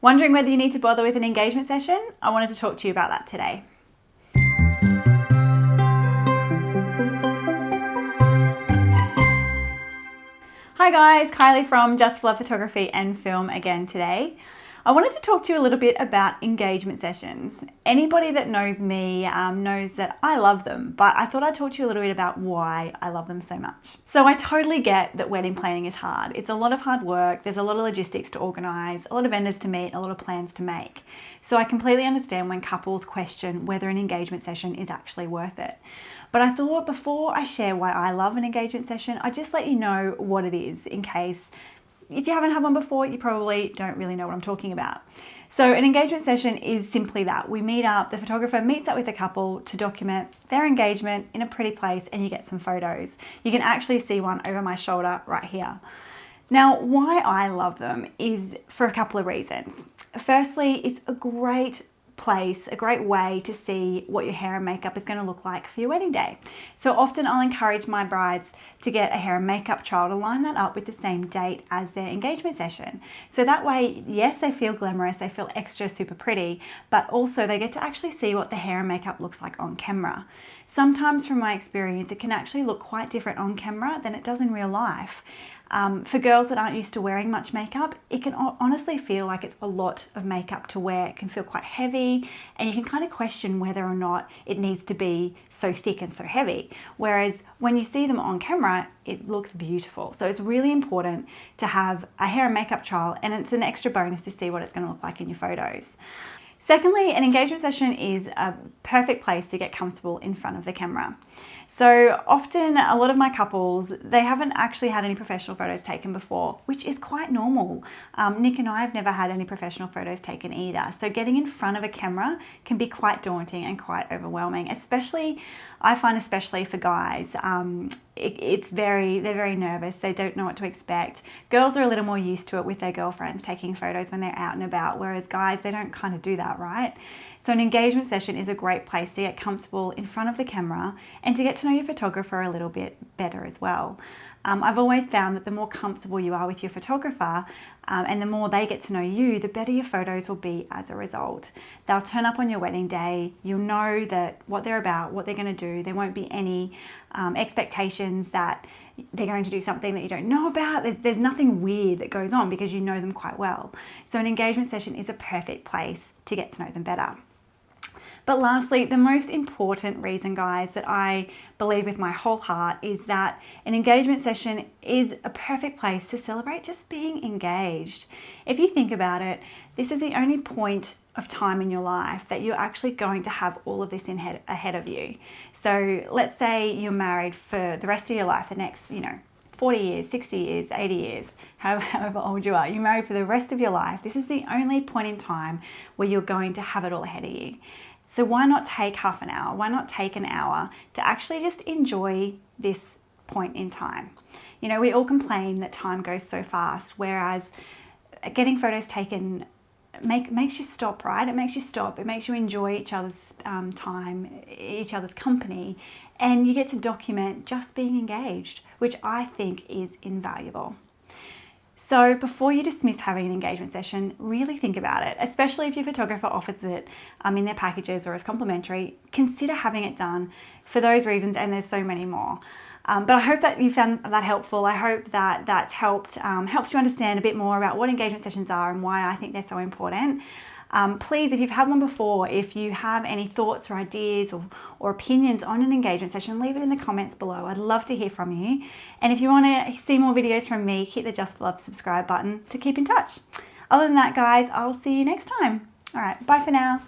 Wondering whether you need to bother with an engagement session? I wanted to talk to you about that today. Hi guys, Kylie from Just for Love Photography and Film again today. I wanted to talk to you a little bit about engagement sessions. Anybody that knows me knows that I love them, but I thought I'd talk to you a little bit about why I love them so much. So I totally get that wedding planning is hard. It's a lot of hard work, there's a lot of logistics to organise, a lot of vendors to meet, a lot of plans to make. So I completely understand when couples question whether an engagement session is actually worth it. But I thought before I share why I love an engagement session, I'd just let you know what it is in case, if you haven't had one before, you probably don't really know what I'm talking about. So an engagement session is simply that. We meet up, the photographer meets up with a couple to document their engagement in a pretty place and you get some photos. You can actually see one over my shoulder right here. Now, why I love them is for a couple of reasons. Firstly, it's a great place, a great way to see what your hair and makeup is going to look like for your wedding day. So often I'll encourage my brides to get a hair and makeup trial to line that up with the same date as their engagement session. So that way, yes, they feel glamorous, they feel extra super pretty, but also they get to actually see what the hair and makeup looks like on camera. Sometimes from my experience, it can actually look quite different on camera than it does in real life. For girls that aren't used to wearing much makeup, it can honestly feel like it's a lot of makeup to wear. It can feel quite heavy and you can kind of question whether or not it needs to be so thick and so heavy. Whereas when you see them on camera, it looks beautiful. So it's really important to have a hair and makeup trial, and it's an extra bonus to see what it's going to look like in your photos. Secondly, an engagement session is a perfect place to get comfortable in front of the camera. So often a lot of my couples, they haven't actually had any professional photos taken before, which is quite normal. Nick and I have never had any professional photos taken either. So getting in front of a camera can be quite daunting and quite overwhelming, I find especially for guys. They're very nervous. They don't know what to expect. Girls are a little more used to it with their girlfriends taking photos when they're out and about, whereas guys, they don't kind of do that, right? So an engagement session is a great place to get comfortable in front of the camera and to get to know your photographer a little bit better as well. I've always found that the more comfortable you are with your photographer and the more they get to know you, the better your photos will be as a result. They'll turn up on your wedding day. You'll know that what they're about, what they're going to do. There won't be any expectations that they're going to do something that you don't know about. There's nothing weird that goes on because you know them quite well. So an engagement session is a perfect place to get to know them better. But lastly, the most important reason, guys, that I believe with my whole heart is that an engagement session is a perfect place to celebrate just being engaged. If you think about it, this is the only point of time in your life that you're actually going to have all of this ahead of you. So let's say you're married for the rest of your life, the next, 40 years, 60 years, 80 years, however old you are. You're married for the rest of your life. This is the only point in time where you're going to have it all ahead of you. So why not take half an hour? Why not take an hour to actually just enjoy this point in time? We all complain that time goes so fast, whereas getting photos taken makes you stop, right? It makes you stop. It makes you enjoy each other's time, each other's company, and you get to document just being engaged, which I think is invaluable. So before you dismiss having an engagement session, really think about it, especially if your photographer offers it in their packages or as complimentary. Consider having it done for those reasons, and there's so many more. But I hope that you found that helpful. I hope that that's helped you understand a bit more about what engagement sessions are and why I think they're so important. Please, if you've had one before, if you have any thoughts or ideas or opinions on an engagement session, leave it in the comments below. I'd love to hear from you. And if you want to see more videos from me, hit the Just for Love subscribe button to keep in touch. Other than that, guys, I'll see you next time. All right, bye for now.